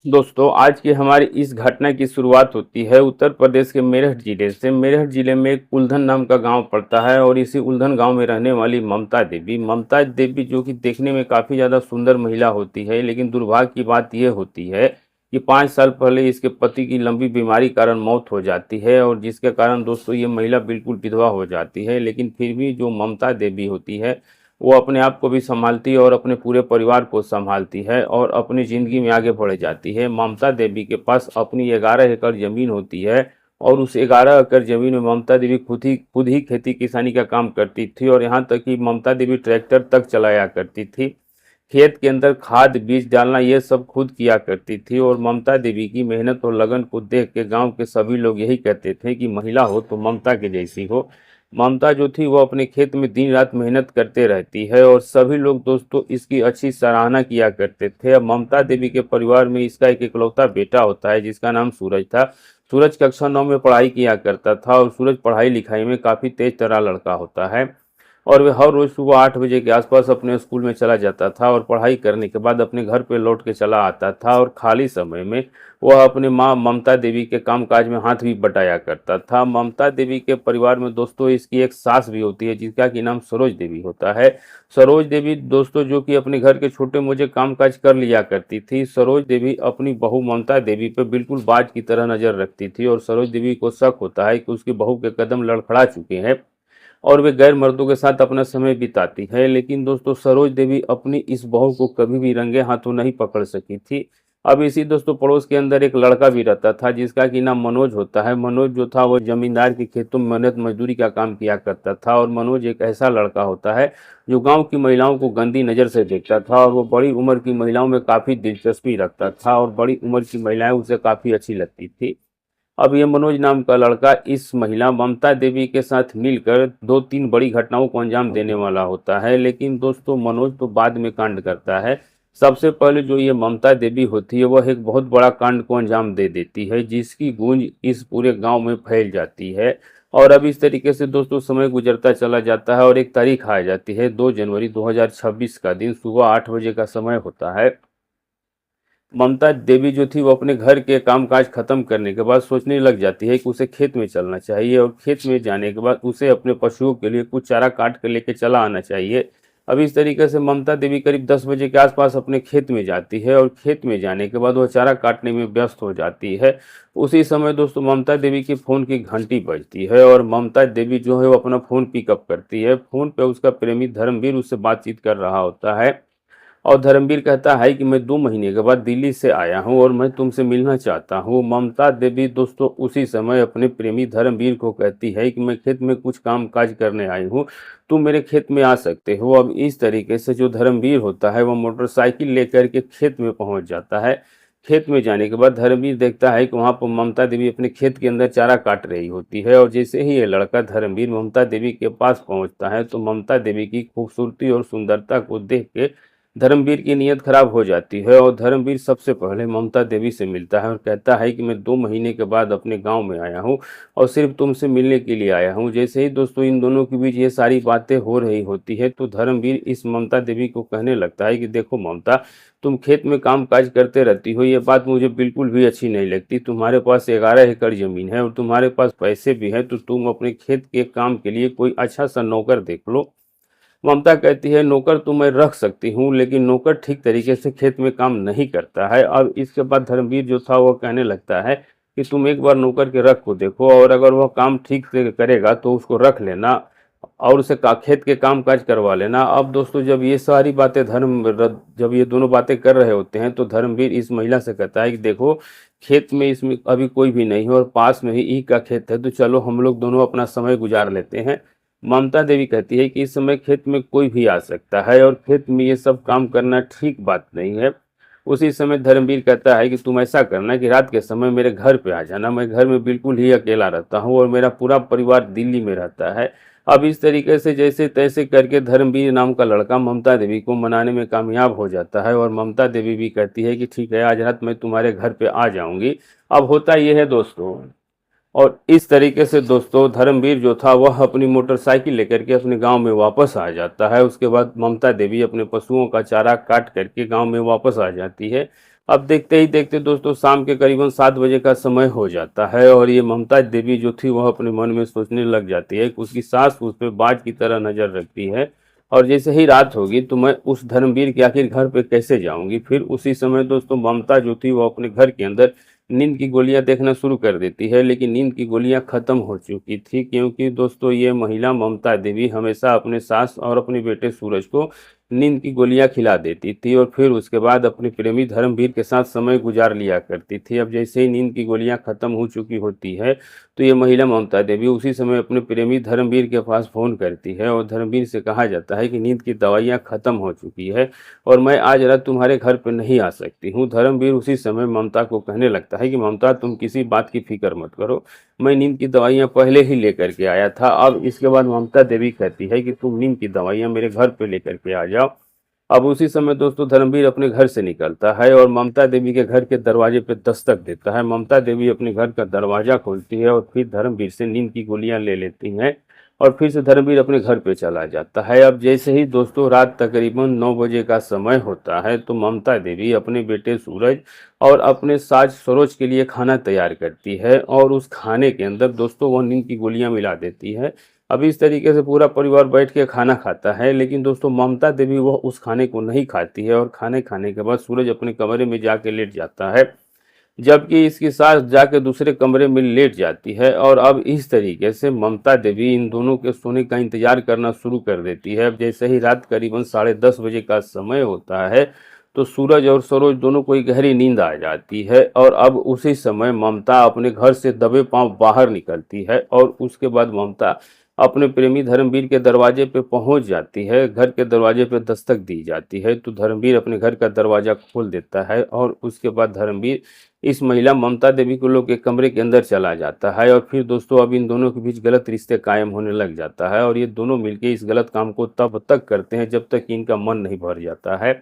दोस्तों, आज की हमारी इस घटना की शुरुआत होती है उत्तर प्रदेश के मेरठ जिले से। मेरठ जिले में एक उल्धन नाम का गांव पड़ता है और इसी उल्धन गांव में रहने वाली ममता देवी जो कि देखने में काफ़ी ज़्यादा सुंदर महिला होती है, लेकिन दुर्भाग्य की बात यह होती है कि 5 साल पहले इसके पति की लंबी बीमारी कारण मौत हो जाती है और जिसके कारण दोस्तों ये महिला बिल्कुल विधवा हो जाती है। लेकिन फिर भी जो ममता देवी होती है वो अपने आप को भी सँभालती है और अपने पूरे परिवार को सँभालती है और अपनी ज़िंदगी में आगे बढ़ जाती है। ममता देवी के पास अपनी 11 एकड़ ज़मीन होती है और उस 11 एकड़ ज़मीन में ममता देवी खुद ही खेती किसानी का काम करती थी और यहाँ तक कि ममता देवी ट्रैक्टर तक चलाया करती थी। खेत के अंदर खाद बीज डालना ये सब खुद किया करती थी और ममता देवी की मेहनत और लगन को देख के गांव के सभी लोग यही कहते थे कि महिला हो तो ममता के जैसी हो। ममता जो थी वो अपने खेत में दिन रात मेहनत करते रहती है और सभी लोग दोस्तों इसकी अच्छी सराहना किया करते थे। अब ममता देवी के परिवार में इसका एक इकलौता बेटा होता है जिसका नाम सूरज था। सूरज कक्षा 9 में पढ़ाई किया करता था और सूरज पढ़ाई लिखाई में काफ़ी तेज तर्रा लड़का होता है और वह हर रोज़ सुबह 8 बजे के आसपास अपने स्कूल में चला जाता था और पढ़ाई करने के बाद अपने घर पे लौट के चला आता था और खाली समय में वह अपने माँ ममता देवी के कामकाज में हाथ भी बटाया करता था। ममता देवी के परिवार में दोस्तों इसकी एक सास भी होती है जिसका कि नाम सरोज देवी होता है। सरोज देवी दोस्तों जो कि अपने घर के छोटे मोटे कामकाज कर लिया करती थी। सरोज देवी अपनी बहू ममता देवी पे बिल्कुल बाज की तरह नज़र रखती थी और सरोज देवी को शक होता है कि उसकी बहू के कदम लड़खड़ा चुके हैं और वे गैर मर्दों के साथ अपना समय बिताती है। लेकिन दोस्तों सरोज देवी अपनी इस बहू को कभी भी रंगे हाथों नहीं पकड़ सकी थी। अब इसी दोस्तों पड़ोस के अंदर एक लड़का भी रहता था जिसका कि नाम मनोज होता है। मनोज जो था वो जमींदार के खेतों में मेहनत मजदूरी का काम किया करता था और मनोज एक ऐसा लड़का होता है जो गांव की महिलाओं को गंदी नज़र से देखता था और वो बड़ी उम्र की महिलाओं में काफ़ी दिलचस्पी रखता था और बड़ी उम्र की महिलाएं उसे काफ़ी अच्छी लगती थी। अब ये मनोज नाम का लड़का इस महिला ममता देवी के साथ मिलकर 2-3 बड़ी घटनाओं को अंजाम देने वाला होता है। लेकिन दोस्तों मनोज तो बाद में कांड करता है। सबसे पहले जो ये ममता देवी होती है वह एक बहुत बड़ा कांड को अंजाम दे देती है जिसकी गूंज इस पूरे गांव में फैल जाती है। और अब इस तरीके से दोस्तों समय गुजरता चला जाता है और एक तारीख आ जाती है 2 जनवरी 2026 का दिन सुबह 8 बजे का समय होता है। ममता देवी जो थी वो अपने घर के कामकाज खत्म करने के बाद सोचने लग जाती है कि उसे खेत में चलना चाहिए और खेत में जाने के बाद उसे अपने पशुओं के लिए कुछ चारा काट कर लेके चला आना चाहिए। अब इस तरीके से ममता देवी करीब 10 बजे के आसपास अपने खेत में जाती है और खेत में जाने के बाद वह चारा काटने में व्यस्त हो जाती है। उसी समय दोस्तों ममता देवी की फ़ोन की घंटी बजती है और ममता देवी जो है वो अपना फ़ोन पिकअप करती है। फ़ोन पे उसका प्रेमी धर्मवीर उससे बातचीत कर रहा होता है और धर्मवीर कहता है कि मैं 2 महीने के बाद दिल्ली से आया हूँ और मैं तुमसे मिलना चाहता हूँ। ममता देवी दोस्तों उसी समय अपने प्रेमी धर्मवीर को कहती है कि मैं खेत में कुछ काम काज करने आई हूँ, तुम मेरे खेत में आ सकते हो। अब इस तरीके से जो धर्मवीर होता है वह मोटरसाइकिल लेकर के खेत में पहुँच जाता है। खेत में जाने के बाद धर्मवीर देखता है कि वहाँ पर ममता देवी अपने खेत के अंदर चारा काट रही होती है और जैसे ही ये लड़का धर्मवीर ममता देवी के पास पहुँचता है तो ममता देवी की खूबसूरती और सुंदरता को देख के धर्मवीर की नीयत खराब हो जाती है और धर्मवीर सबसे पहले ममता देवी से मिलता है और कहता है कि मैं 2 महीने के बाद अपने गांव में आया हूं और सिर्फ तुमसे मिलने के लिए आया हूं। जैसे ही दोस्तों इन दोनों के बीच ये सारी बातें हो रही होती है तो धर्मवीर इस ममता देवी को कहने लगता है कि देखो ममता, तुम खेत में काम काज करते रहती हो, ये बात मुझे बिल्कुल भी अच्छी नहीं लगती। तुम्हारे पास 11 एकड़ जमीन है और तुम्हारे पास पैसे भी हैं, तो तुम अपने खेत के काम के लिए कोई अच्छा सा नौकर देख लो। ममता कहती है नौकर तो मैं रख सकती हूँ लेकिन नौकर ठीक तरीके से खेत में काम नहीं करता है। अब इसके बाद धर्मवीर जो था वो कहने लगता है कि तुम एक बार नौकर के रख को देखो और अगर वह काम ठीक से करेगा तो उसको रख लेना और उसे खेत के काम काज करवा लेना। अब दोस्तों जब ये सारी बातें जब ये दोनों बातें कर रहे होते हैं तो धर्मवीर इस महिला से कहता है कि देखो खेत में इसमें अभी कोई भी नहीं है और पास में ही ईख का खेत है, तो चलो हम लोग दोनों अपना समय गुजार लेते हैं। ममता देवी कहती है कि इस समय खेत में कोई भी आ सकता है और खेत में ये सब काम करना ठीक बात नहीं है। उसी समय धर्मवीर कहता है कि तुम ऐसा करना कि रात के समय मेरे घर पे आ जाना, मैं घर में बिल्कुल ही अकेला रहता हूँ और मेरा पूरा परिवार दिल्ली में रहता है। अब इस तरीके से जैसे तैसे करके धर्मवीर नाम का लड़का ममता देवी को मनाने में कामयाब हो जाता है और ममता देवी भी कहती है कि ठीक है आज रात मैं तुम्हारे घर पे आ जाऊंगी। अब होता यह है दोस्तों, और इस तरीके से दोस्तों धर्मवीर जो था वह अपनी मोटरसाइकिल लेकर के अपने गांव में वापस आ जाता है। उसके बाद ममता देवी अपने पशुओं का चारा काट करके गांव में वापस आ जाती है अब देखते ही देखते दोस्तों शाम के करीबन 7 बजे का समय हो जाता है और ये ममता देवी जो थी वह अपने मन में सोचने लग जाती है कि उसकी सास उस पे बाज की तरह नज़र रखती है और जैसे ही रात होगी तो मैं उस धर्मवीर के आखिर घर पे कैसे जाऊंगी। फिर उसी समय दोस्तों ममता जो थी वो अपने घर के अंदर नींद की गोलियां देखना शुरू कर देती है, लेकिन नींद की गोलियां खत्म हो चुकी थी क्योंकि दोस्तों ये महिला ममता देवी हमेशा अपने सास और अपने बेटे सूरज को नींद की गोलियां खिला देती थी और फिर उसके बाद अपने प्रेमी धर्मवीर के साथ समय गुजार लिया करती थी। अब जैसे ही नींद की गोलियां खत्म हो चुकी होती है तो ये महिला ममता देवी उसी समय अपने प्रेमी धर्मवीर के पास फ़ोन करती है और धर्मवीर से कहा जाता है कि नींद की दवाइयां खत्म हो चुकी है और मैं आज रात तुम्हारे घर पर नहीं आ सकती हूँ। धर्मवीर उसी समय ममता को कहने लगता है कि ममता तुम किसी बात की फिक्र मत करो, मैं नींद की दवाइयाँ पहले ही लेकर के आया था। अब इसके बाद ममता देवी कहती है कि तुम नींद की दवाइयाँ मेरे घर पे लेकर के आ जाओ। अब उसी समय दोस्तों धर्मवीर अपने घर से निकलता है और ममता देवी के घर के दरवाजे पे दस्तक देता है। ममता देवी अपने घर का दरवाजा खोलती है और फिर धर्मवीर से नींद की गोलियां ले लेती हैं और फिर से धर्मवीर अपने घर पे चला जाता है। अब जैसे ही दोस्तों रात तकरीबन 9 बजे का समय होता है तो ममता देवी अपने बेटे सूरज और अपने सास सरोज के लिए खाना तैयार करती है और उस खाने के अंदर दोस्तों वह नींद की गोलियां मिला देती है। अब इस तरीके से पूरा परिवार बैठ के खाना खाता है, लेकिन दोस्तों ममता देवी वह उस खाने को नहीं खाती है और खाने खाने के बाद सूरज अपने कमरे में जाके लेट जाता है, जबकि इसकी सास जाके दूसरे कमरे में लेट जाती है। और अब इस तरीके से ममता देवी इन दोनों के सोने का इंतजार करना शुरू कर देती है। अब जैसे ही रात करीबन 10:30 बजे का समय होता है तो सूरज और सरोज दोनों को एक गहरी नींद आ जाती है और अब उसी समय ममता अपने घर से दबे पांव बाहर निकलती है और उसके बाद ममता अपने प्रेमी धर्मवीर के दरवाजे पे पहुंच जाती है। घर के दरवाजे पे दस्तक दी जाती है तो धर्मवीर अपने घर का दरवाजा खोल देता है और उसके बाद धर्मवीर इस महिला ममता देवी को लोग के कमरे के अंदर चला जाता है और फिर दोस्तों अब इन दोनों के बीच गलत रिश्ते कायम होने लग जाता है और ये दोनों मिलके इस गलत काम को तब तक करते हैं जब तक कि इनका मन नहीं भर जाता है।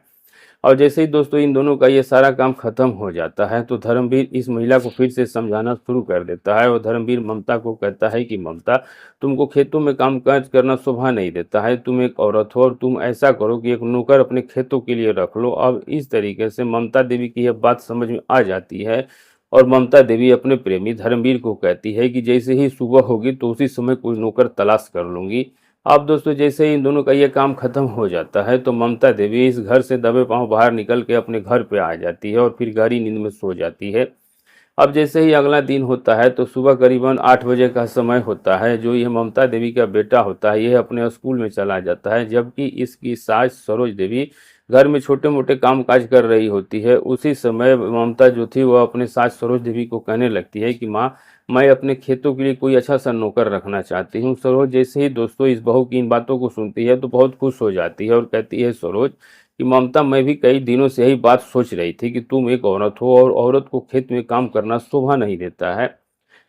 और जैसे ही दोस्तों इन दोनों का ये सारा काम खत्म हो जाता है तो धर्मवीर इस महिला को फिर से समझाना शुरू कर देता है और धर्मवीर ममता को कहता है कि ममता, तुमको खेतों में काम काज करना शोभा नहीं देता है, तुम एक औरत हो और तुम ऐसा करो कि एक नौकर अपने खेतों के लिए रख लो। अब इस तरीके से ममता देवी की यह बात समझ में आ जाती है और ममता देवी अपने प्रेमी धर्मवीर को कहती है कि जैसे ही सुबह होगी तो उसी समय कोई नौकर तलाश कर लूंगी। अब दोस्तों जैसे ही इन दोनों का ये काम खत्म हो जाता है तो ममता देवी इस घर से दबे पांव बाहर निकल के अपने घर पे आ जाती है और फिर गहरी नींद में सो जाती है। अब जैसे ही अगला दिन होता है तो सुबह करीबन 8 बजे का समय होता है। जो ये ममता देवी का बेटा होता है यह अपने स्कूल में चला जाता है, जबकि इसकी सास सरोज देवी घर में छोटे मोटे काम काज कर रही होती है। उसी समय ममता जो थी वह अपने सास सरोज देवी को कहने लगती है कि माँ, मैं अपने खेतों के लिए कोई अच्छा सा नौकर रखना चाहती हूँ। सरोज जैसे ही दोस्तों इस बहू की इन बातों को सुनती है तो बहुत खुश हो जाती है और कहती है सरोज कि ममता, मैं भी कई दिनों से यही बात सोच रही थी कि तुम एक औरत हो और औरत को खेत में काम करना शोभा नहीं देता है।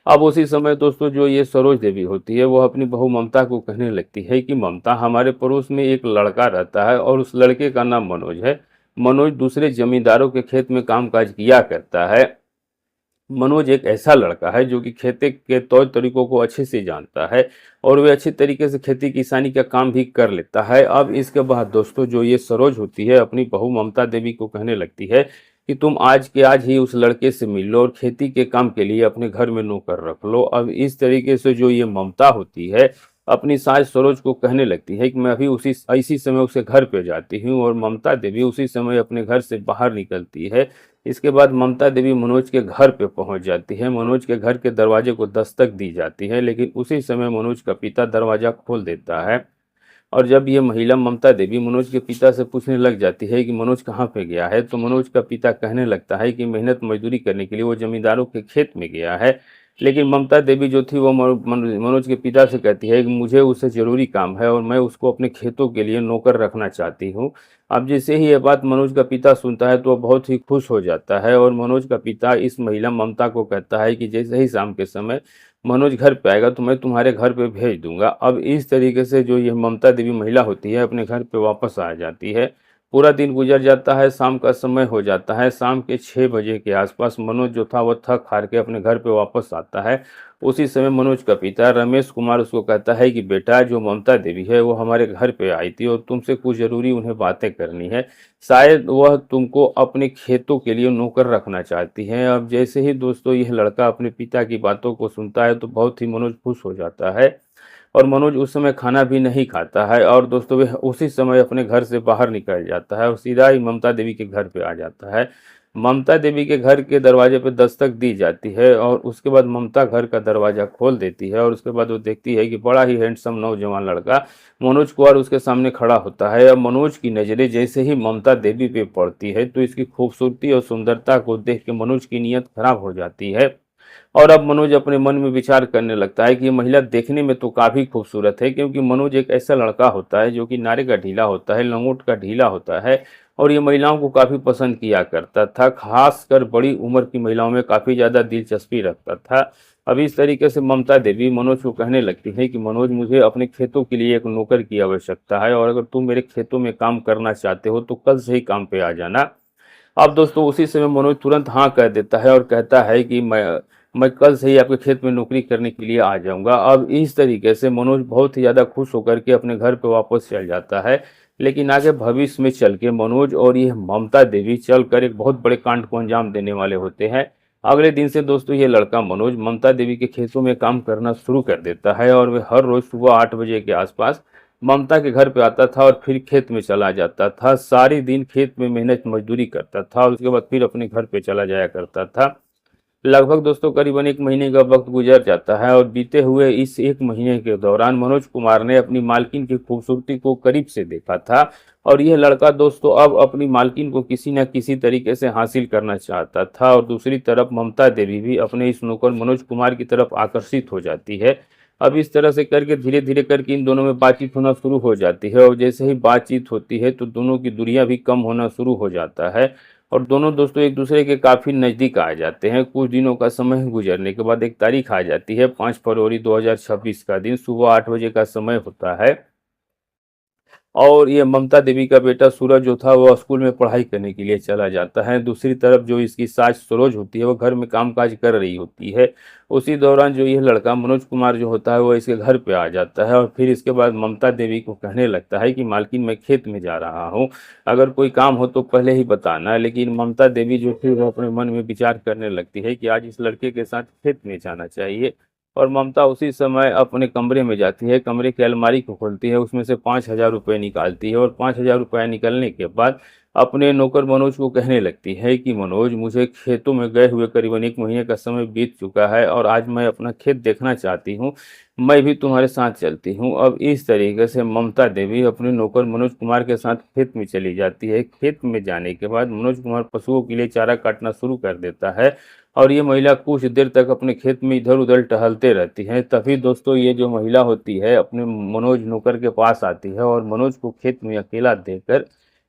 अब उसी समय दोस्तों जो ये सरोज देवी होती है वो अपनी बहू ममता को कहने लगती है कि ममता, हमारे पड़ोस में एक लड़का रहता है और उस लड़के का नाम मनोज है। मनोज दूसरे जमींदारों के खेत में कामकाज किया करता है। मनोज एक ऐसा लड़का है जो कि खेती के तौर तरीकों को अच्छे से जानता है और वे अच्छी तरीके से खेती किसानी का काम भी कर लेता है। अब इसके बाद दोस्तों जो ये सरोज होती है अपनी बहू ममता देवी को कहने लगती है कि तुम आज के आज ही उस लड़के से मिल लो और खेती के काम के लिए अपने घर में नौकर रख लो। अब इस तरीके से जो ये ममता होती है अपनी सास सरोज को कहने लगती है कि मैं अभी इसी समय उसके घर पे जाती हूँ और ममता देवी उसी समय अपने घर से बाहर निकलती है। इसके बाद ममता देवी मनोज के घर पे पहुंच जाती है। मनोज के घर के दरवाजे को दस्तक दी जाती है, लेकिन उसी समय मनोज का पिता दरवाजा खोल देता है और जब ये महिला ममता देवी मनोज के पिता से पूछने लग जाती है कि मनोज कहाँ पे गया है तो मनोज का पिता कहने लगता है कि मेहनत मजदूरी करने के लिए वो जमींदारों के खेत में गया है। लेकिन ममता देवी जो थी वो मनोज के पिता से कहती है कि मुझे उससे ज़रूरी काम है और मैं उसको अपने खेतों के लिए नौकर रखना चाहती हूँ। अब जैसे ही ये बात मनोज का पिता सुनता है तो वह बहुत ही खुश हो जाता है और मनोज का पिता इस महिला ममता को कहता है कि जैसे ही शाम के समय मनोज घर पे आएगा तो मैं तुम्हारे घर पे भेज दूंगा। अब इस तरीके से जो ये ममता देवी महिला होती है अपने घर पे वापस आ जाती है पूरा दिन गुजर जाता है, शाम का समय हो जाता है। शाम के 6 बजे के आसपास मनोज जो था वो थक हार के अपने घर पे वापस आता है। उसी समय मनोज का पिता रमेश कुमार उसको कहता है कि बेटा, जो ममता देवी है वो हमारे घर पे आई थी और तुमसे कुछ ज़रूरी उन्हें बातें करनी है। शायद वह तुमको अपने खेतों के लिए नौकर रखना चाहती हैं। अब जैसे ही दोस्तों यह लड़का अपने पिता की बातों को सुनता है तो बहुत ही मनोज खुश हो जाता है और मनोज उस समय खाना भी नहीं खाता है और दोस्तों वह उसी समय अपने घर से बाहर निकल जाता है और सीधा ही ममता देवी के घर पे आ जाता है। ममता देवी के घर के दरवाजे पे दस्तक दी जाती है और उसके बाद ममता घर का दरवाज़ा खोल देती है और उसके बाद वो देखती है कि बड़ा ही हैंडसम नौजवान लड़का मनोज कुमार उसके सामने खड़ा होता है। अब मनोज की नज़रें जैसे ही ममता देवी पे पड़ती है तो इसकी खूबसूरती और सुंदरता को देख के मनोज की नीयत खराब हो जाती है और अब मनोज अपने मन में विचार करने लगता है कि ये महिला देखने में तो काफ़ी खूबसूरत है, क्योंकि मनोज एक ऐसा लड़का होता है जो कि नारे का ढीला होता है, लंगोट का ढीला होता है और ये महिलाओं को काफ़ी पसंद किया करता था। खासकर बड़ी उम्र की महिलाओं में काफ़ी ज़्यादा दिलचस्पी रखता था। अब इस तरीके से ममता देवी मनोज को कहने लगती है कि मनोज, मुझे अपने खेतों के लिए एक नौकर की आवश्यकता है और अगर तुम मेरे खेतों में काम करना चाहते हो तो कल से ही काम पे आ जाना। अब दोस्तों उसी समय मनोज तुरंत हाँ कह देता है और कहता है कि मैं कल से ही आपके खेत में नौकरी करने के लिए आ जाऊंगा। अब इस तरीके से मनोज बहुत ही ज़्यादा खुश होकर के अपने घर पे वापस चल जाता है। लेकिन आगे भविष्य में चल के मनोज और ये ममता देवी चलकर एक बहुत बड़े कांड को अंजाम देने वाले होते हैं। अगले दिन से दोस्तों ये लड़का मनोज ममता देवी के खेतों में काम करना शुरू कर देता है और वे हर रोज़ सुबह 8 बजे के आसपास ममता के घर पे आता था और फिर खेत में चला जाता था। सारी दिन खेत में मेहनत मजदूरी करता था और उसके बाद फिर अपने घर पे चला जाया करता था। लगभग दोस्तों करीबन 1 महीने का वक्त गुजर जाता है और बीते हुए इस 1 महीने के दौरान मनोज कुमार ने अपनी मालकिन की खूबसूरती को करीब से देखा था और यह लड़का दोस्तों अब अपनी मालकिन को किसी न किसी तरीके से हासिल करना चाहता था और दूसरी तरफ ममता देवी भी अपने इस नौकर मनोज कुमार की तरफ आकर्षित हो जाती है। अब इस तरह से करके धीरे धीरे करके इन दोनों में बातचीत होना शुरू हो जाती है और जैसे ही बातचीत होती है तो दोनों की दूरियां भी कम होना शुरू हो जाता है और दोनों दोस्तों एक दूसरे के काफ़ी नज़दीक आ जाते हैं। कुछ दिनों का समय गुजरने के बाद एक तारीख आ जाती है, 5 फरवरी 2026 का दिन, सुबह 8 बजे का समय होता है और ये ममता देवी का बेटा सूरज जो था वो स्कूल में पढ़ाई करने के लिए चला जाता है। दूसरी तरफ जो इसकी सास सरोज होती है वो घर में कामकाज कर रही होती है। उसी दौरान जो यह लड़का मनोज कुमार जो होता है वो इसके घर पे आ जाता है और फिर इसके बाद ममता देवी को कहने लगता है कि मालकिन, मैं खेत में जा रहा हूँ, अगर कोई काम हो तो पहले ही बताना। लेकिन ममता देवी जो थी वो अपने मन में विचार करने लगती है कि आज इस लड़के के साथ खेत में जाना चाहिए और ममता उसी समय अपने कमरे में जाती है, कमरे की अलमारी को खोलती है, उसमें से 5,000 रुपये निकालती है और 5,000 रुपये निकलने के बाद अपने नौकर मनोज को कहने लगती है कि मनोज, मुझे खेतों में गए हुए करीबन 1 महीने का समय बीत चुका है और आज मैं अपना खेत देखना चाहती हूँ, मैं भी तुम्हारे साथ चलती हूँ। अब इस तरीके से ममता देवी अपने नौकर मनोज कुमार के साथ खेत में चली जाती है। खेत में जाने के बाद मनोज कुमार पशुओं के लिए चारा काटना शुरू कर देता है और ये महिला कुछ देर तक अपने खेत में इधर उधर टहलते रहती हैं। तभी दोस्तों ये जो महिला होती है अपने मनोज नौकर के पास आती है और मनोज को खेत में अकेला देखकर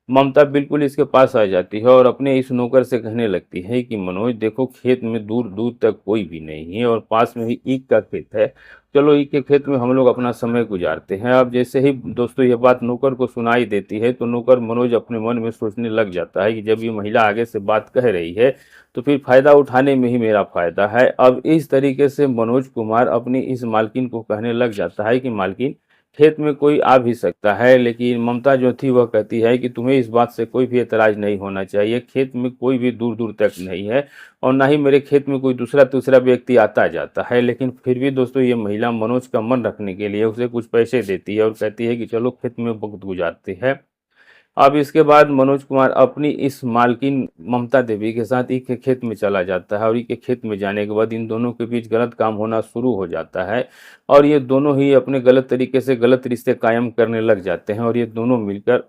ममता बिल्कुल इसके पास आ जाती है और अपने इस नौकर से कहने लगती है कि मनोज देखो, खेत में दूर दूर तक कोई भी नहीं है और पास में ही ईख का खेत है, चलो ईख के खेत में हम लोग अपना समय गुजारते हैं। अब जैसे ही दोस्तों ये बात नौकर को सुनाई देती है तो नौकर मनोज अपने मन में सोचने लग जाता है कि जब ये महिला आगे से बात कह रही है तो फिर फ़ायदा उठाने में ही मेरा फ़ायदा है। अब इस तरीके से मनोज कुमार अपनी इस मालकिन को कहने लग जाता है कि मालकिन, खेत में कोई आ भी सकता है, लेकिन ममता जो थी वह कहती है कि तुम्हें इस बात से कोई भी एतराज़ नहीं होना चाहिए, खेत में कोई भी दूर दूर तक नहीं है और ना ही मेरे खेत में कोई दूसरा तीसरा व्यक्ति आता जाता है। लेकिन फिर भी दोस्तों ये महिला मनोज का मन रखने के लिए उसे कुछ पैसे देती है और कहती है कि चलो खेत में वक्त गुजारते हैं। अब इसके बाद मनोज कुमार अपनी इस मालकिन ममता देवी के साथ ईख के खेत में चला जाता है और ईख के खेत में जाने के बाद इन दोनों के बीच गलत काम होना शुरू हो जाता है और ये दोनों ही अपने गलत तरीके से गलत रिश्ते कायम करने लग जाते हैं और ये दोनों मिलकर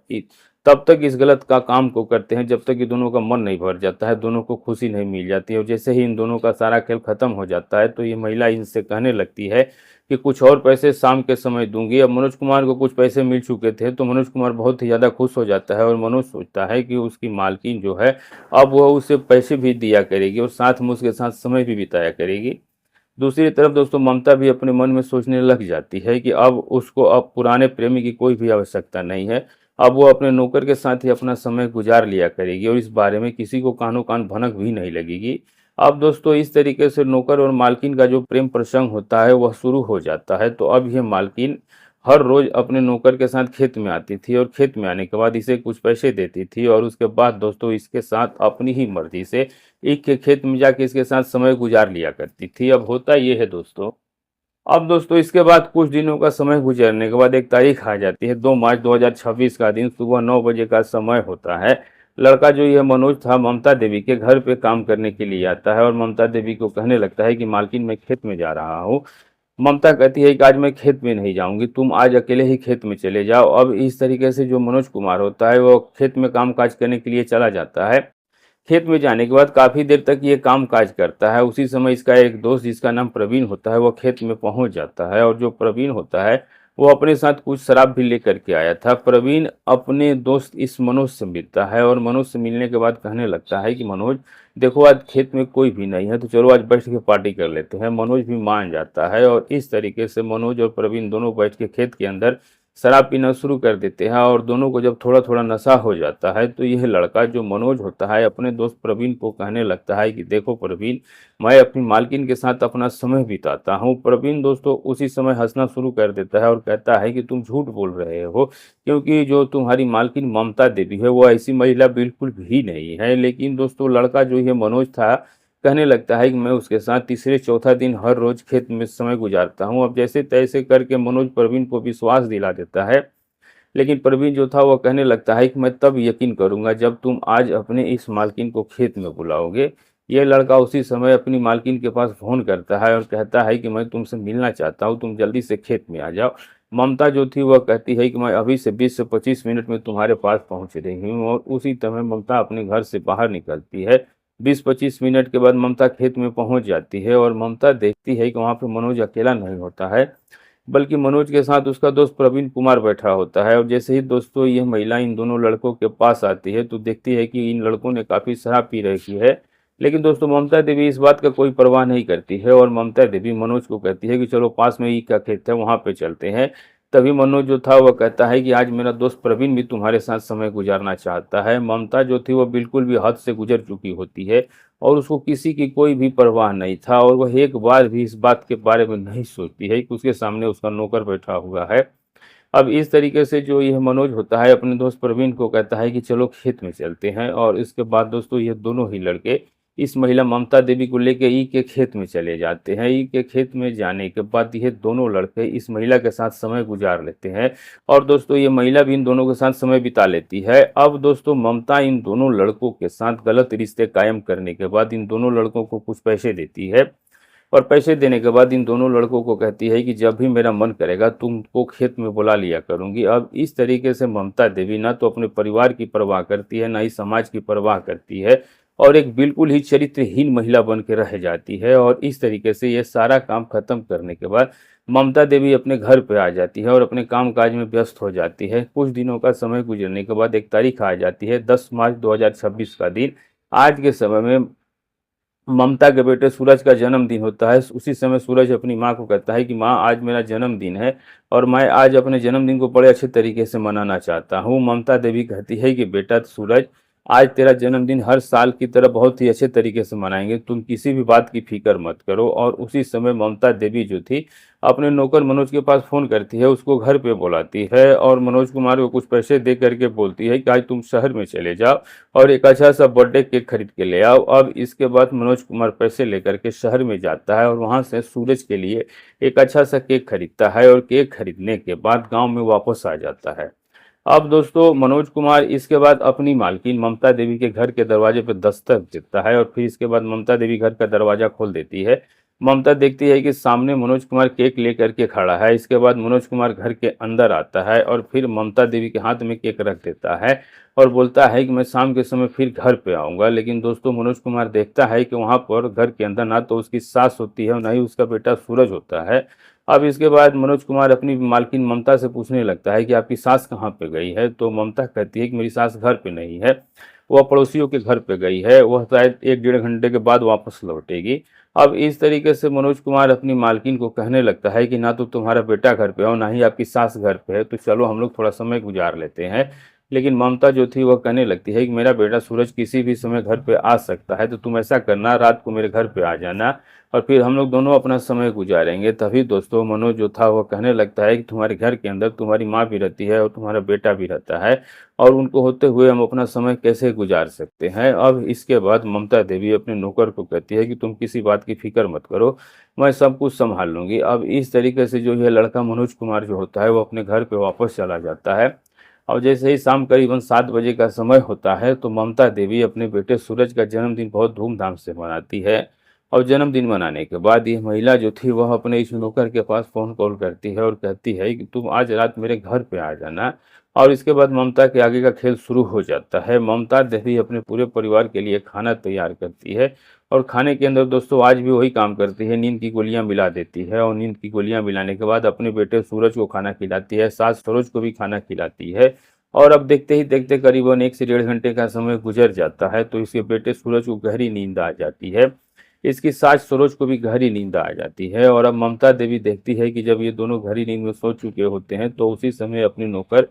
तब तक इस गलत का काम को करते हैं जब तक कि दोनों का मन नहीं भर जाता है, दोनों को खुशी नहीं मिल जाती है और जैसे ही इन दोनों का सारा खेल खत्म हो जाता है तो ये महिला इनसे कहने लगती है कि कुछ और पैसे शाम के समय दूंगी। अब मनोज कुमार को कुछ पैसे मिल चुके थे तो मनोज कुमार बहुत ही ज़्यादा खुश हो जाता है और मनोज सोचता है कि उसकी मालकिन जो है अब वह उसे पैसे भी दिया करेगी और साथ में उसके साथ समय भी बिताया करेगी। दूसरी तरफ दोस्तों ममता भी अपने मन में सोचने लग जाती है कि अब उसको अब पुराने प्रेमी की कोई भी आवश्यकता नहीं है, अब वो अपने नौकर के साथ ही अपना समय गुजार लिया करेगी और इस बारे में किसी को कानो कान भनक भी नहीं लगेगी। अब दोस्तों इस तरीके से नौकर और मालकिन का जो प्रेम प्रसंग होता है वह शुरू हो जाता है। तो अब ये मालकिन हर रोज अपने नौकर के साथ खेत में आती थी और खेत में आने के बाद इसे कुछ पैसे देती थी और उसके बाद दोस्तों इसके साथ अपनी ही मर्जी से एक के खेत में जाके इसके साथ समय गुजार लिया करती थी। अब होता ये है दोस्तों, अब दोस्तों इसके बाद कुछ दिनों का समय गुजरने के बाद एक तारीख आ जाती है। 2 मार्च 2026 का दिन, सुबह 9 बजे का समय होता है। लड़का जो यह मनोज था ममता देवी के घर पे काम करने के लिए आता है और ममता देवी को कहने लगता है कि मालकिन मैं खेत में जा रहा हूँ। ममता कहती है कि आज मैं खेत में नहीं जाऊंगी, तुम आज अकेले ही खेत में चले जाओ। अब इस तरीके से जो मनोज कुमार होता है वो खेत में काम काज करने के लिए चला जाता है। खेत में जाने के बाद काफ़ी देर तक ये काम काज करता है। उसी समय इसका एक दोस्त जिसका नाम प्रवीण होता है वो खेत में पहुंच जाता है और जो प्रवीण होता है वो अपने साथ कुछ शराब भी लेकर के आया था। प्रवीण अपने दोस्त इस मनोज से मिलता है और मनोज से मिलने के बाद कहने लगता है कि मनोज देखो आज खेत में कोई भी नहीं है तो चलो आज बैठ के पार्टी कर लेते हैं। मनोज भी मान जाता है और इस तरीके से मनोज और प्रवीण दोनों बैठ के खेत के अंदर शराब पीना शुरू कर देते हैं और दोनों को जब थोड़ा थोड़ा नशा हो जाता है तो यह लड़का जो मनोज होता है अपने दोस्त प्रवीण को कहने लगता है कि देखो प्रवीण, मैं अपनी मालकिन के साथ अपना समय बिताता हूँ। प्रवीण दोस्तों उसी समय हंसना शुरू कर देता है और कहता है कि तुम झूठ बोल रहे हो, क्योंकि जो तुम्हारी मालकिन ममता देवी है वो ऐसी महिला बिल्कुल भी नहीं है। लेकिन दोस्तों लड़का जो ये मनोज था कहने लगता है कि मैं उसके साथ तीसरे चौथा दिन हर रोज खेत में समय गुजारता हूँ। अब जैसे तैसे करके मनोज प्रवीण को विश्वास दिला देता है, लेकिन प्रवीण जो था वो कहने लगता है कि मैं तब यकीन करूंगा जब तुम आज अपने इस मालकिन को खेत में बुलाओगे। ये लड़का उसी समय अपनी मालकिन के पास फोन करता है और कहता है कि मैं तुमसे मिलना चाहता हूँ, तुम जल्दी से खेत में आ जाओ। ममता जो थी वह कहती है कि मैं अभी से 20 से 25 मिनट में तुम्हारे पास पहुंच रही हूँ और उसी समय ममता अपने घर से बाहर निकलती है। 20-25 मिनट के बाद ममता खेत में पहुंच जाती है और ममता देखती है कि वहां पे मनोज अकेला नहीं होता है, बल्कि मनोज के साथ उसका दोस्त प्रवीण कुमार बैठा होता है। और जैसे ही दोस्तों यह महिला इन दोनों लड़कों के पास आती है तो देखती है कि इन लड़कों ने काफ़ी शराब पी रखी है। लेकिन दोस्तों ममता देवी इस बात का कोई परवाह नहीं करती है और ममता देवी मनोज को कहती है कि चलो पास में ही का खेत है वहाँ पे चलते हैं। तभी मनोज जो था वह कहता है कि आज मेरा दोस्त प्रवीण भी तुम्हारे साथ समय गुजारना चाहता है। ममता जो थी वह बिल्कुल भी हद से गुजर चुकी होती है और उसको किसी की कोई भी परवाह नहीं था और वह एक बार भी इस बात के बारे में नहीं सोचती है कि उसके सामने उसका नौकर बैठा हुआ है। अब इस तरीके से जो यह मनोज होता है अपने दोस्त प्रवीण को कहता है कि चलो खेत में चलते हैं और इसके बाद दोस्तों ये दोनों ही लड़के इस महिला ममता देवी को लेकर ई के खेत में चले जाते हैं। ई के खेत में जाने के बाद ये दोनों लड़के इस महिला के साथ समय गुजार लेते हैं और दोस्तों ये महिला भी इन दोनों के साथ समय बिता लेती है। अब दोस्तों ममता इन दोनों लड़कों के साथ गलत रिश्ते कायम करने के बाद इन दोनों लड़कों को कुछ पैसे देती है और पैसे देने के बाद इन दोनों लड़कों को कहती है कि जब भी मेरा मन करेगा तुमको खेत में बुला लिया करूंगी। अब इस तरीके से ममता देवी ना तो अपने परिवार की परवाह करती है ना ही समाज की परवाह करती है और एक बिल्कुल ही चरित्रहीन महिला बन के रह जाती है। और इस तरीके से ये सारा काम खत्म करने के बाद ममता देवी अपने घर पे आ जाती है और अपने काम काज में व्यस्त हो जाती है। कुछ दिनों का समय गुजरने के बाद एक तारीख आ जाती है 10 मार्च 2026 का दिन। आज के समय में ममता के बेटे सूरज का जन्मदिन होता है। उसी समय सूरज अपनी माँ को कहता है कि माँ आज मेरा जन्मदिन है और मैं आज अपने जन्मदिन को बड़े अच्छे तरीके से मनाना चाहता हूँ। ममता देवी कहती है कि बेटा सूरज, आज तेरा जन्मदिन हर साल की तरह बहुत ही अच्छे तरीके से मनाएंगे, तुम किसी भी बात की फिक्र मत करो। और उसी समय ममता देवी जो थी अपने नौकर मनोज के पास फ़ोन करती है, उसको घर पे बुलाती है और मनोज कुमार को कुछ पैसे दे करके बोलती है कि आज तुम शहर में चले जाओ और एक अच्छा सा बर्थडे केक खरीद के ले आओ। अब इसके बाद मनोज कुमार पैसे लेकर के शहर में जाता है और वहाँ से सूरज के लिए एक अच्छा सा केक खरीदता है और केक खरीदने के बाद गाँव में वापस आ जाता है। अब दोस्तों मनोज कुमार इसके बाद अपनी मालकिन ममता देवी के घर के दरवाजे पर दस्तक देता है और फिर इसके बाद ममता देवी घर का दरवाजा खोल देती है। ममता देखती है कि सामने मनोज कुमार केक लेकर के खड़ा है। इसके बाद मनोज कुमार घर के अंदर आता है और फिर ममता देवी के हाथ में केक रख देता है और बोलता है कि मैं शाम के समय फिर घर पे आऊँगा। लेकिन दोस्तों मनोज कुमार देखता है कि वहाँ पर घर के अंदर ना तो उसकी सास होती है और ना ही उसका बेटा सूरज होता है। अब इसके बाद मनोज कुमार अपनी मालकिन ममता से पूछने लगता है कि आपकी सास कहाँ पे गई है। तो ममता कहती है कि मेरी सास घर पे नहीं है, वह पड़ोसियों के घर पे गई है, वह शायद 1-1.5 घंटे के बाद वापस लौटेगी। अब इस तरीके से मनोज कुमार अपनी मालकिन को कहने लगता है कि ना तो तुम्हारा बेटा घर पे है और ना ही आपकी सास घर पे है, तो चलो हम लोग थोड़ा समय गुजार लेते हैं। लेकिन ममता जो थी वह कहने लगती है कि मेरा बेटा सूरज किसी भी समय घर पे आ सकता है, तो तुम ऐसा करना, रात को मेरे घर पे आ जाना और फिर हम लोग दोनों अपना समय गुजारेंगे। तभी दोस्तों मनोज जो था वह कहने लगता है कि तुम्हारे घर के अंदर तुम्हारी माँ भी रहती है और तुम्हारा बेटा भी रहता है और उनको होते हुए हम अपना समय कैसे गुजार सकते हैं। अब इसके बाद ममता देवी अपने नौकर को कहती है कि तुम किसी बात की फ़िक्र मत करो, मैं सब कुछ सँभाल लूँगी। अब इस तरीके से जो ये लड़का मनोज कुमार जो होता है वो अपने घर पे वापस चला जाता है और जैसे ही शाम करीबन 7 बजे का समय होता है तो ममता देवी अपने बेटे सूरज का जन्मदिन बहुत धूमधाम से मनाती है। और जन्मदिन मनाने के बाद ये महिला जो थी वह अपने इस नौकर के पास फ़ोन कॉल करती है और कहती है कि तुम आज रात मेरे घर पे आ जाना। और इसके बाद ममता के आगे का खेल शुरू हो जाता है। ममता देवी अपने पूरे परिवार के लिए खाना तैयार करती है और खाने के अंदर दोस्तों आज भी वही काम करती है, नींद की गोलियाँ मिला देती है और नींद की गोलियाँ मिलाने के बाद अपने बेटे सूरज को खाना खिलाती है, सास सरोज को भी खाना खिलाती है। और अब देखते ही देखते करीबन 1 से डेढ़ घंटे का समय गुजर जाता है तो इसके बेटे सूरज को गहरी नींद आ जाती है। इसकी सास सरोज को भी गहरी नींद आ जाती है और अब ममता देवी देखती है कि जब ये दोनों गहरी नींद में सो चुके होते हैं तो उसी समय अपने नौकर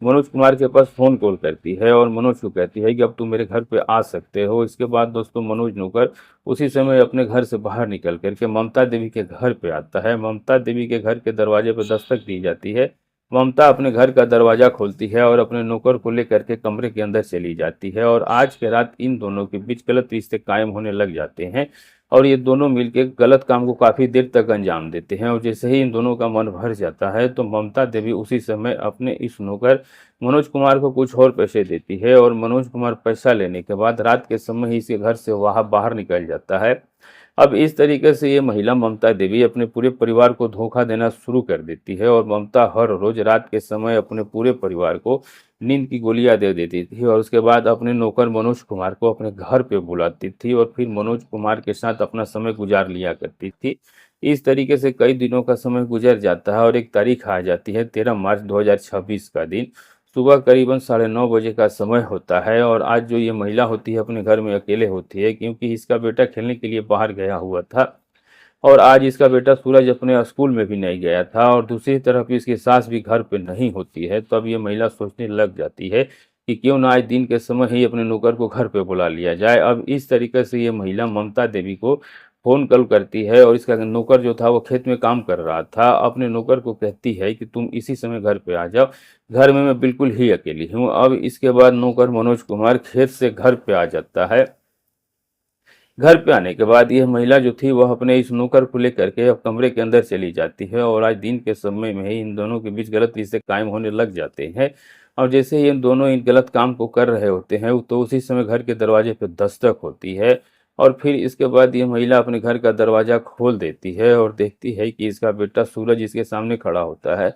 मनोज कुमार के पास फ़ोन कॉल करती है और मनोज को कहती है कि अब तुम मेरे घर पे आ सकते हो। इसके बाद दोस्तों मनोज नौकर उसी समय अपने घर से बाहर निकल कर के ममता देवी के घर पे आता है। ममता देवी के घर के दरवाजे पर दस्तक दी जाती है। ममता अपने घर का दरवाज़ा खोलती है और अपने नौकर को लेकर के कमरे के अंदर चली जाती है और आज के रात इन दोनों के बीच गलत रिश्ते कायम होने लग जाते हैं और ये दोनों मिलके गलत काम को काफ़ी देर तक अंजाम देते हैं। और जैसे ही इन दोनों का मन भर जाता है तो ममता देवी उसी समय अपने इस नौकर मनोज कुमार को कुछ और पैसे देती है और मनोज कुमार पैसा लेने के बाद रात के समय ही इसके घर से वहाँ बाहर निकल जाता है। अब इस तरीके से ये महिला ममता देवी अपने पूरे परिवार को धोखा देना शुरू कर देती है और ममता हर रोज रात के समय अपने पूरे परिवार को नींद की गोलियां दे देती थी और उसके बाद अपने नौकर मनोज कुमार को अपने घर पे बुलाती थी और फिर मनोज कुमार के साथ अपना समय गुजार लिया करती थी। इस तरीके से कई दिनों का समय गुजर जाता है और एक तारीख आ जाती है 13 मार्च 2026 का दिन। सुबह करीबन 9:30 बजे का समय होता है और आज जो ये महिला होती है अपने घर में अकेले होती है क्योंकि इसका बेटा खेलने के लिए बाहर गया हुआ था और आज इसका बेटा सूरज अपने स्कूल में भी नहीं गया था और दूसरी तरफ इसकी सास भी घर पे नहीं होती है। तब ये महिला सोचने लग जाती है कि क्यों ना आज दिन के समय ही अपने नौकर को घर पे बुला लिया जाए। अब इस तरीके से ये महिला ममता देवी को फ़ोन कॉल करती है और इसका नौकर जो था वो खेत में काम कर रहा था। अपने नौकर को कहती है कि तुम इसी समय घर पे आ जाओ, घर में मैं बिल्कुल ही अकेली हूँ। अब इसके बाद नौकर मनोज कुमार खेत से घर पे आ जाता है। घर पे आने के बाद यह महिला जो थी वह अपने इस नौकर को लेकर के अब कमरे के अंदर चली जाती है और आज दिन के समय में ही इन दोनों के बीच गलत रिश्ते कायम होने लग जाते हैं। और जैसे ही इन दोनों इन गलत काम को कर रहे होते हैं तो उसी समय घर के दरवाजे पर दस्तक होती है और फिर इसके बाद ये महिला अपने घर का दरवाज़ा खोल देती है और देखती है कि इसका बेटा सूरज इसके सामने खड़ा होता है।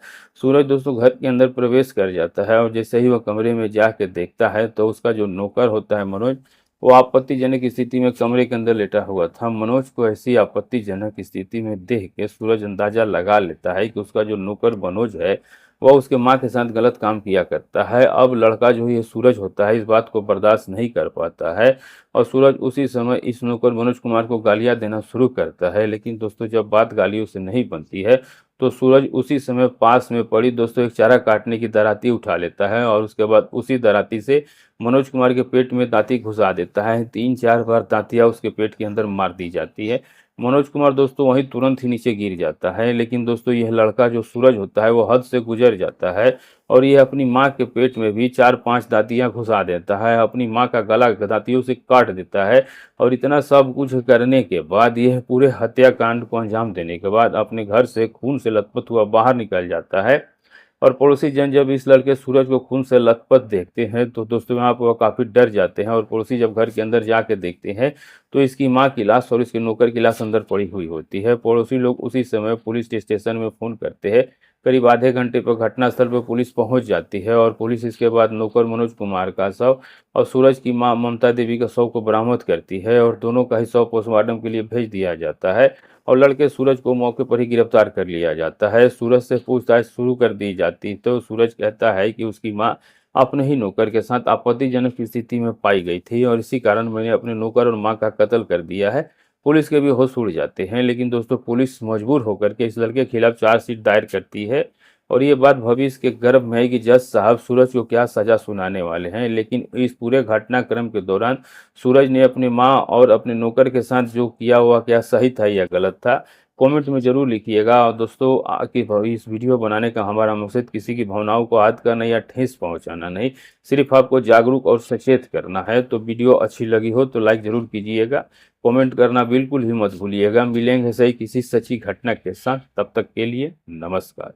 सूरज दोस्तों घर के अंदर प्रवेश कर जाता है और जैसे ही वह कमरे में जाके देखता है तो उसका जो नौकर होता है मनोज, वो आपत्तिजनक स्थिति में कमरे के अंदर लेटा हुआ था। मनोज को ऐसी आपत्तिजनक स्थिति में देख के सूरज अंदाजा लगा लेता है कि उसका जो नौकर मनोज है वह उसके माँ के साथ गलत काम किया करता है। अब लड़का जो ये सूरज होता है इस बात को बर्दाश्त नहीं कर पाता है और सूरज उसी समय इस नौकर मनोज कुमार को गालियाँ देना शुरू करता है। लेकिन दोस्तों जब बात गालियों से नहीं बनती है तो सूरज उसी समय पास में पड़ी दोस्तों एक चारा काटने की दराती उठा लेता है और उसके बाद उसी दराती से मनोज कुमार के पेट में दाँती घुसा देता है। 3-4 बार दाँतियाँ उसके पेट के अंदर मार दी जाती है। मनोज कुमार दोस्तों वहीं तुरंत ही नीचे गिर जाता है। लेकिन दोस्तों यह लड़का जो सूरज होता है वो हद से गुजर जाता है और ये अपनी माँ के पेट में भी 4-5 दाँतियाँ घुसा देता है, अपनी माँ का गला दाँतियों से काट देता है और इतना सब कुछ करने के बाद यह पूरे हत्याकांड को अंजाम देने के बाद अपने घर से खून से लथपथ हुआ बाहर निकल जाता है। और पड़ोसी जन जब इस लड़के सूरज को खून से लथपथ देखते हैं तो दोस्तों यहाँ पर वह काफ़ी डर जाते हैं और पड़ोसी जब घर के अंदर जाके देखते हैं तो इसकी माँ की लाश और इसके नौकर की लाश अंदर पड़ी हुई होती है। पड़ोसी लोग उसी समय पुलिस स्टेशन में फ़ोन करते हैं। करीब आधे घंटे पर घटनास्थल पर पुलिस पहुंच जाती है और पुलिस इसके बाद नौकर मनोज कुमार का शव और सूरज की मां ममता देवी का शव को बरामद करती है और दोनों का ही शव पोस्टमार्टम के लिए भेज दिया जाता है और लड़के सूरज को मौके पर ही गिरफ्तार कर लिया जाता है। सूरज से पूछताछ शुरू कर दी जाती तो सूरज कहता है कि उसकी मां अपने ही नौकर के साथ आपत्तिजनक स्थिति में पाई गई थी और इसी कारण मैंने अपने नौकर और मां का कत्ल कर दिया है। पुलिस के भी होश उड़ जाते हैं। लेकिन दोस्तों पुलिस मजबूर होकर के इस लड़के के खिलाफ चार्जशीट दायर करती है और ये बात भविष्य के गर्भ में है कि जज साहब सूरज को क्या सजा सुनाने वाले हैं। लेकिन इस पूरे घटनाक्रम के दौरान सूरज ने अपनी माँ और अपने नौकर के साथ जो किया हुआ क्या सही था या गलत था, कमेंट में ज़रूर लिखिएगा। और दोस्तों कि इस वीडियो बनाने का हमारा मकसद किसी की भावनाओं को आहत करना या ठेस पहुंचाना नहीं, सिर्फ आपको जागरूक और सचेत करना है। तो वीडियो अच्छी लगी हो तो लाइक ज़रूर कीजिएगा, कमेंट करना बिल्कुल भी मत भूलिएगा। मिलेंगे सही किसी सच्ची घटना के साथ, तब तक के लिए नमस्कार।